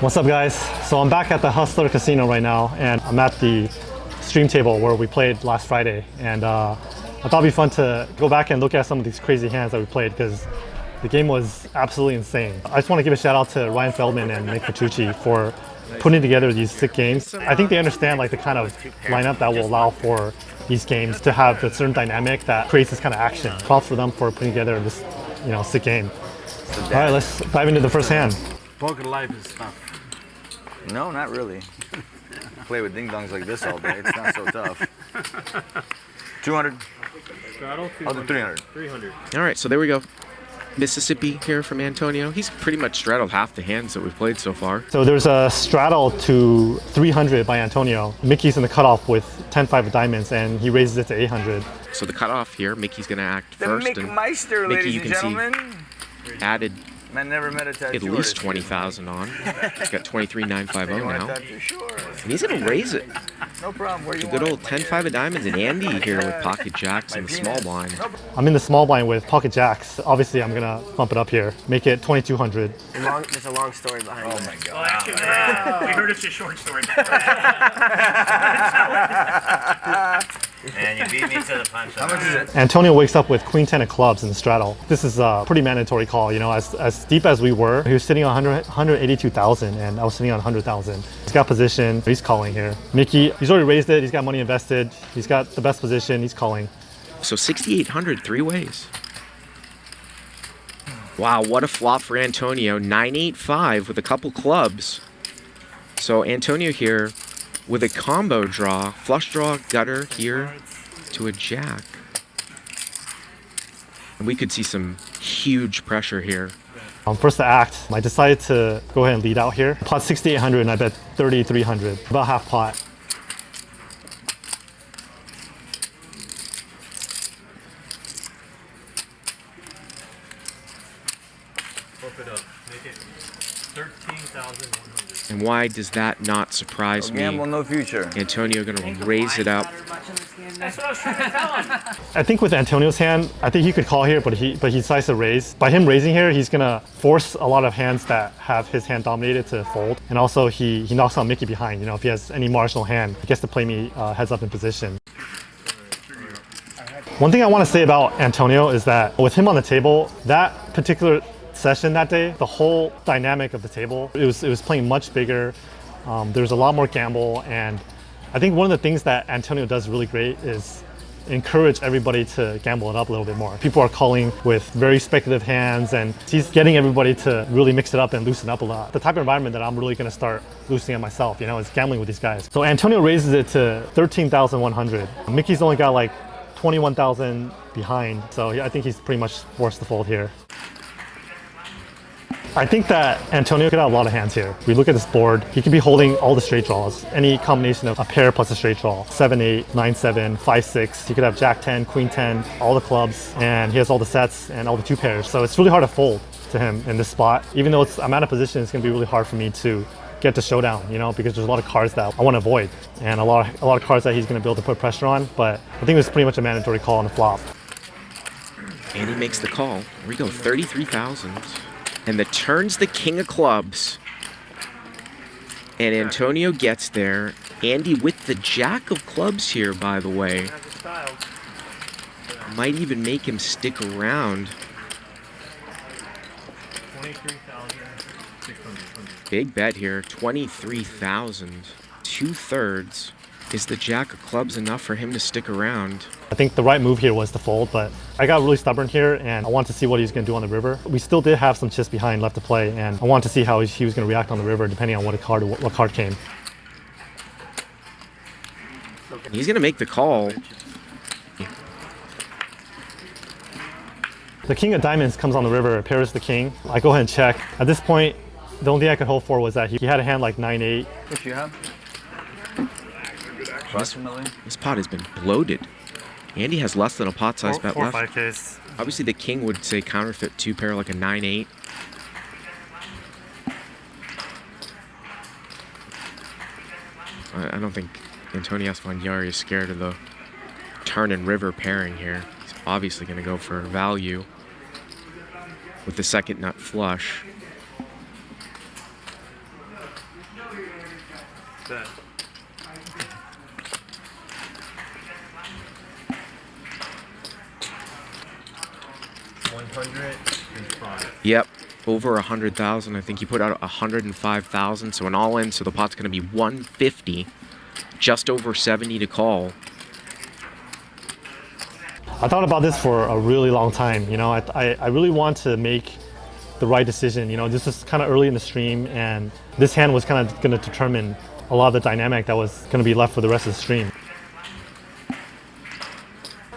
What's up, guys? So I'm back at the Hustler Casino right now, and I'm at the stream table where we played last Friday. And I thought it'd be fun to go back and look at some of these crazy hands that we played because the game was absolutely insane. I just want to give a shout out to Ryan Feldman and Nick Petrucci for putting together these sick games. I think they understand like the kind of lineup that will allow for these games to have the certain dynamic that creates this kind of action. Props for them for putting together this, sick game. All right, let's dive into the first hand. Poker life is tough. No, not really. Play with ding-dongs like this all day. It's not so tough. 200. Straddle, I'll do 300. 300. All right, so there we go. Mississippi here from Antonio. He's pretty much straddled half the hands that we've played so far. So there's a straddle to 300 by Antonio. Mickey's in the cutoff with 10-5 of diamonds, and he raises it to 800. So the cutoff here, Mickey's going to act The first. Mickmeister, Mickey, ladies you and can gentlemen. see, added Man never met a tattoo at least artist. 20,000 on. He's got 23,950 You want a now. tattoo? Sure. And he's going to raise it. No problem. Where you The want good it? old 10-5 of diamonds and Andy here with pocket jacks and the small blind. I'm in the small blind with pocket jacks. Obviously, I'm gonna bump it up here, make it 2,200. There's a long story behind it. Oh my God. Well, actually, we heard it's a short story. And you beat me to the punch. How much is it? Antonio wakes up with Queen 10 of clubs in the straddle. This is a pretty mandatory call. As deep as we were, he was sitting on 182,000, and I was sitting on 100,000. He's got position. He's calling here. Mickey, he's already raised it. He's got money invested. He's got the best position. He's calling. So 6,800 three ways. Wow, what a flop for Antonio. 985 with a couple clubs. So Antonio here with a combo draw, flush draw, gutter here to a jack. And we could see some huge pressure here. First to act, I decided to go ahead and lead out here. Pot 6,800 and I bet 3,300, about half pot. Flip it up. Make it 13,100. And why does that not surprise No me? gamble, no future. Antonio gonna raise it up. That's what I was trying to tell him. I think with Antonio's hand, I think he could call here, but he decides to raise. By him raising here, he's gonna force a lot of hands that have his hand dominated to fold. And also he knocks out Mickey behind. If he has any marginal hand, he gets to play me heads up in position. One thing I want to say about Antonio is that with him on the table, that particular session that day, the whole dynamic of the table, it was playing much bigger. There was a lot more gamble, and I think one of the things that Antonio does really great is encourage everybody to gamble it up a little bit more. People are calling with very speculative hands, and he's getting everybody to really mix it up and loosen up a lot. The type of environment that I'm really going to start loosening up myself, is gambling with these guys. So Antonio raises it to 13,100. Mickey's only got like 21,000 behind, so I think he's pretty much forced to fold here. I think that Antonio could have a lot of hands here. We look at this board, he could be holding all the straight draws, any combination of a pair plus a straight draw, 7-8, 9-7, 5-6. He could have Jack 10, Queen 10, all the clubs, and he has all the sets and all the two pairs. So it's really hard to fold to him in this spot. Even though I'm out of position, it's gonna be really hard for me to get to showdown, because there's a lot of cards that I want to avoid, and a lot of cards that he's gonna be able to put pressure on. But I think it was pretty much a mandatory call on the flop. And he makes the call. Here we go, 33,000. And the turn's the king of clubs. And Antonio gets there. Andy with the jack of clubs here, by the way. Might even make him stick around. 23,600. Big bet here, 23,000. 2/3. Is the jack of clubs enough for him to stick around? I think the right move here was to fold, but I got really stubborn here and I wanted to see what he was going to do on the river. We still did have some chips behind left to play, and I wanted to see how he was going to react on the river depending on what card came. He's going to make the call. The king of diamonds comes on the river, pairs the king. I go ahead and check. At this point, the only thing I could hope for was that he had a hand like 9-8. What you have? This pot has been bloated. Andy has less than a pot size bet left. 5Ks. Obviously, the king would say counterfeit two pair like a 9-8. I don't think Antonio Esfandiari is scared of the turn and river pairing here. He's obviously going to go for value with the second nut flush. That. $105. Yep, over 100,000. I think he put out 105,000. So an all-in. So the pot's going to be 150, just over 70 to call. I thought about this for a really long time. You know, I really want to make the right decision. You know, this is kind of early in the stream, and this hand was kind of going to determine a lot of the dynamic that was going to be left for the rest of the stream.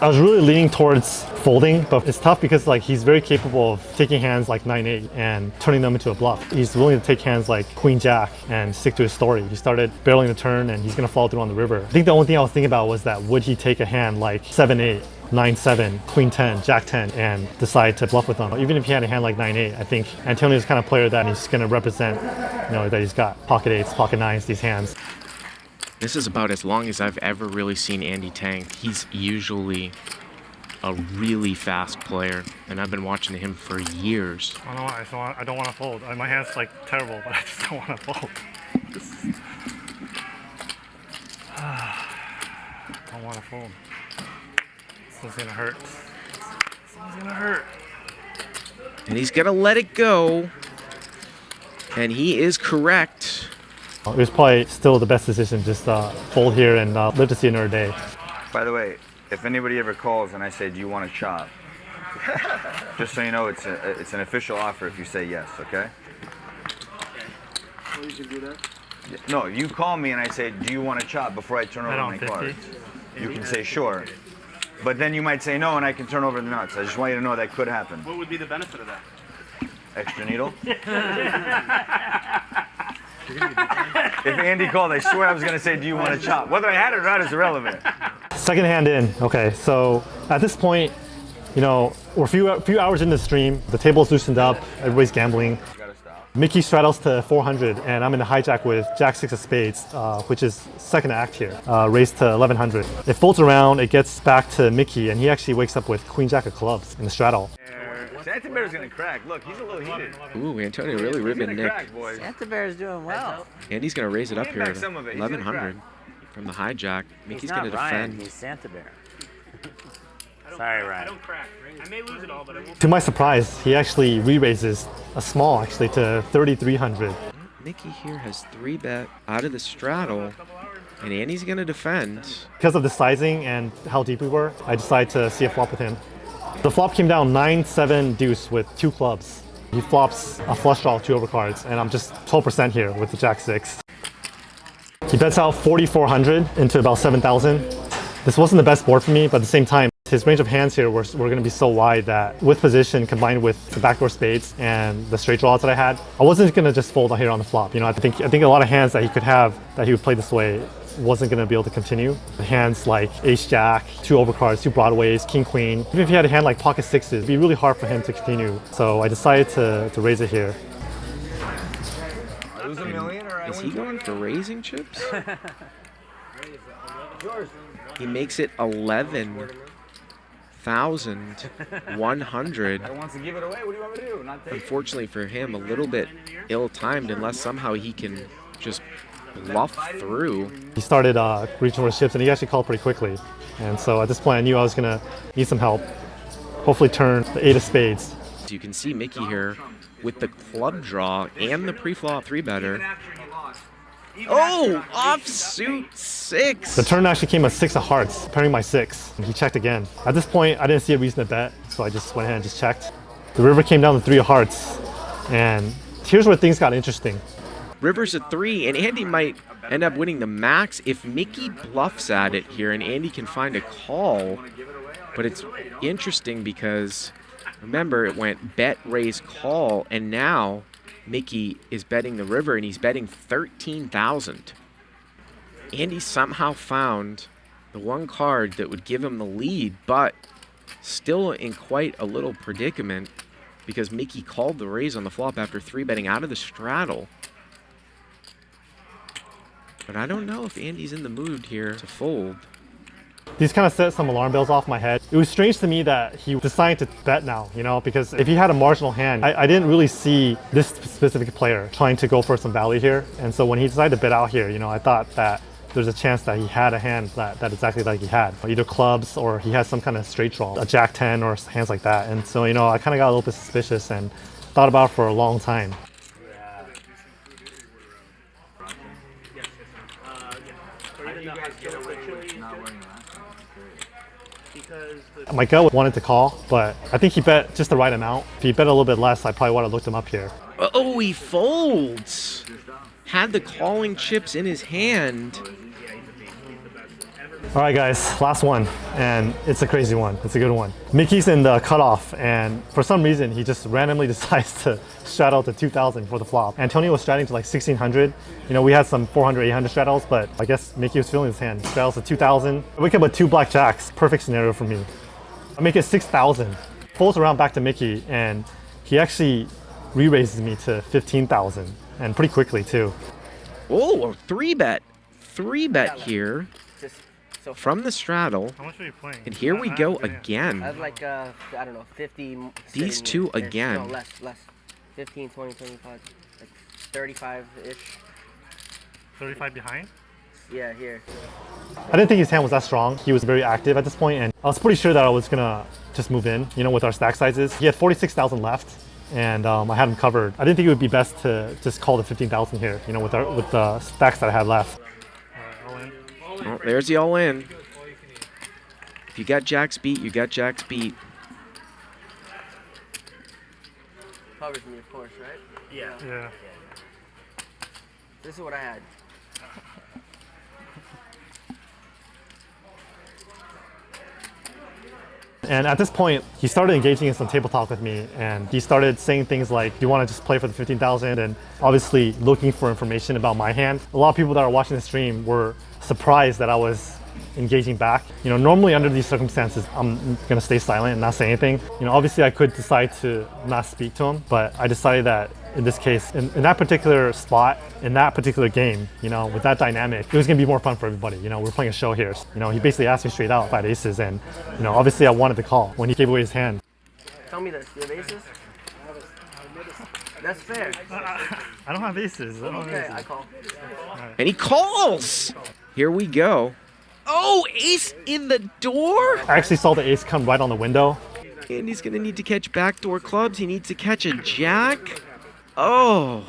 I was really leaning towards folding, but it's tough because like he's very capable of taking hands like 9-8 and turning them into a bluff. He's willing to take hands like Queen Jack and stick to his story. He started barreling the turn and he's going to follow through on the river. I think the only thing I was thinking about was that would he take a hand like 7-8, 9-7, Queen 10, Jack 10, and decide to bluff with them. Even if he had a hand like 9-8, I think Antonio's the kind of player that he's going to represent, you know, that he's got pocket 8s, pocket 9s, these hands. This is about as long as I've ever really seen Andy tank. He's usually a really fast player, and I've been watching him for years. I don't know, I don't want to fold. My hand's like terrible, but I just don't want to fold. Don't want to fold. This one's gonna hurt. This one's gonna hurt. And he's gonna let it go. And he is correct. It was probably still the best decision, just fold here and live to see another day. By the way, if anybody ever calls and I say, do you want to chop? Just so you know, it's an official offer if you say yes, okay? Well, you can do that. No, you call me and I say, do you want to chop before I turn over my cards? You can say sure. But then you might say no and I can turn over the nuts. I just want you to know that could happen. What would be the benefit of that? Extra needle? If Andy called, I swear I was going to say, do you want to chop? Whether I had it or not is irrelevant. Second hand in. Okay, so at this point, you know, we're a few hours into the stream. The table's loosened up. Everybody's gambling. Mikki straddles to 400, and I'm in the hijack with Jack 6 of spades, which is second act here, raised to 1100. It folds around, it gets back to Mikki, and he actually wakes up with Queen Jack of clubs in the straddle. Santa Bear's gonna crack. Look, he's a little heated. Ooh, Antonio really ribbing Nick. Santa Bear's doing well. Andy's gonna raise it up here back to some of it. He's 1100 from the hijack. Mikki's gonna Ryan, defend. he's Santa Bear. Sorry, Ryan. I don't crack. I may lose it all, but I won't. To my surprise, he actually re-raises a small actually to 3300. Mikki here has 3-bet out of the straddle, and Andy's gonna defend. Because of the sizing and how deep we were, I decided to see a flop with him. The flop came down 9-7 deuce with 2 clubs. He flops a flush draw 2 overcards, and I'm just 12% here with the Jack 6. He bets out 4,400 into about 7,000. This wasn't the best board for me, but at the same time, his range of hands here were going to be so wide that with position combined with the backdoor spades and the straight draws that I had, I wasn't going to just fold here on the flop. You know, I think a lot of hands that he could have that he would play this way wasn't going to be able to continue. Hands like ace jack, 2 overcards, 2 broadways, king queen. Even if he had a hand like pocket 6s, it'd be really hard for him to continue. So I decided to raise it here. Lose a million or I Is win he going for raising chips? He makes it 11,100. I want to give it away. What do you want me to do? Not take it? Unfortunately for him, a little bit ill-timed unless somehow he can just bluff through. He started reaching for his chips, and he actually called pretty quickly. And so at this point, I knew I was going to need some help. Hopefully turn the 8 of spades. You can see Mikki here with the club draw and the pre-flop 3-better. Oh, offsuit 6. The turn actually came a 6 of hearts, pairing my 6. And he checked again. At this point, I didn't see a reason to bet, so I just went ahead and just checked. The river came down to 3 of hearts, and here's where things got interesting. River's a 3, and Andy might end up winning the max if Mikki bluffs at it here and Andy can find a call. But it's interesting because, remember, it went bet, raise, call, and now Mikki is betting the river, and he's betting 13,000. Andy somehow found the one card that would give him the lead, but still in quite a little predicament because Mikki called the raise on the flop after 3-betting out of the straddle. But I don't know if Andy's in the mood here to fold. These kind of set some alarm bells off my head. It was strange to me that he decided to bet now, you know, because if he had a marginal hand, I didn't really see this specific player trying to go for some value here. And so when he decided to bet out here, you know, I thought that there's a chance that he had a hand that exactly like he had. Either clubs or he has some kind of straight draw, a jack 10 or hands like that. And so, you know, I kind of got a little bit suspicious and thought about it for a long time. My gut wanted to call, but I think he bet just the right amount. If he bet a little bit less, I probably would have looked him up here. Oh, he folds. Had the calling chips in his hand. All right, guys, last one, and it's a crazy one. It's a good one. Mikki's in the cutoff, and for some reason, he just randomly decides to straddle to 2,000 for the flop. Antonio was straddling to like 1,600. You know, we had some 400, 800 straddles, but I guess Mikki was feeling his hand. Straddles to 2,000. I wake up with 2 blackjacks. Perfect scenario for me. I make it 6,000. Folds around back to Mikki, and he actually re-raises me to 15,000, and pretty quickly too. Oh, a 3-bet. 3-bet here. From the straddle. How much are you playing? And here we go again. I have like, I don't know, 50. These two again. No, less. 15, 20, 25. Like 35-ish. 35 behind? Yeah, here. I didn't think his hand was that strong. He was very active at this point, and I was pretty sure that I was gonna just move in, you know, with our stack sizes. He had 46,000 left, and I had him covered. I didn't think it would be best to just call the 15,000 here, you know, with the stacks that I had left. All in. Oh, there's the all-in. If you got jacks beat, you got jacks beat. Covers me, of course, right? Yeah. This is what I had. And at this point, he started engaging in some table talk with me, and he started saying things like, do you want to just play for the 15,000? And obviously looking for information about my hand. A lot of people that are watching the stream were surprised that I was engaging back. You know, normally under these circumstances, I'm gonna stay silent and not say anything. You know, obviously I could decide to not speak to him, but I decided that in this case, in that particular spot, in that particular game, you know, with that dynamic, it was gonna be more fun for everybody. You know, we're playing a show here. You know, he basically asked me straight out if I had aces, and, you know, obviously I wanted to call when he gave away his hand. Tell me this. You have aces? That's fair. I don't have aces. Okay, I call. And he calls! Here we go. Oh, ace in the door? I actually saw the ace come right on the window. And he's gonna need to catch backdoor clubs. He needs to catch a jack. Oh.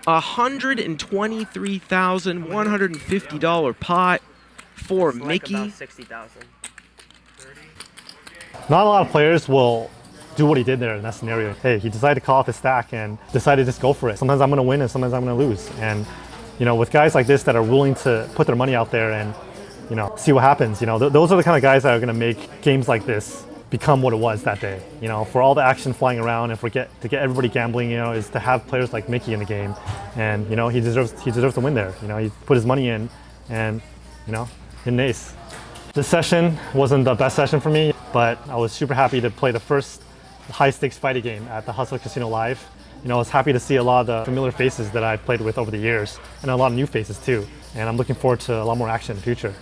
$123,150 pot for Like Mikki. about 60,000. Not a lot of players will do what he did there in that scenario. Hey, he decided to call off his stack and decided to just go for it. Sometimes I'm gonna win and sometimes I'm gonna lose. And, you know, with guys like this that are willing to put their money out there and, you know, see what happens, you know, those are the kind of guys that are gonna make games like this become what it was that day. You know, for all the action flying around and to get everybody gambling, you know, is to have players like Mikki in the game. And, you know, he deserves to win there. You know, he put his money in and, you know, hit an ace. This session wasn't the best session for me, but I was super happy to play the first high stakes fighting game at the Hustler Casino Live. You know, I was happy to see a lot of the familiar faces that I've played with over the years and a lot of new faces too. And I'm looking forward to a lot more action in the future.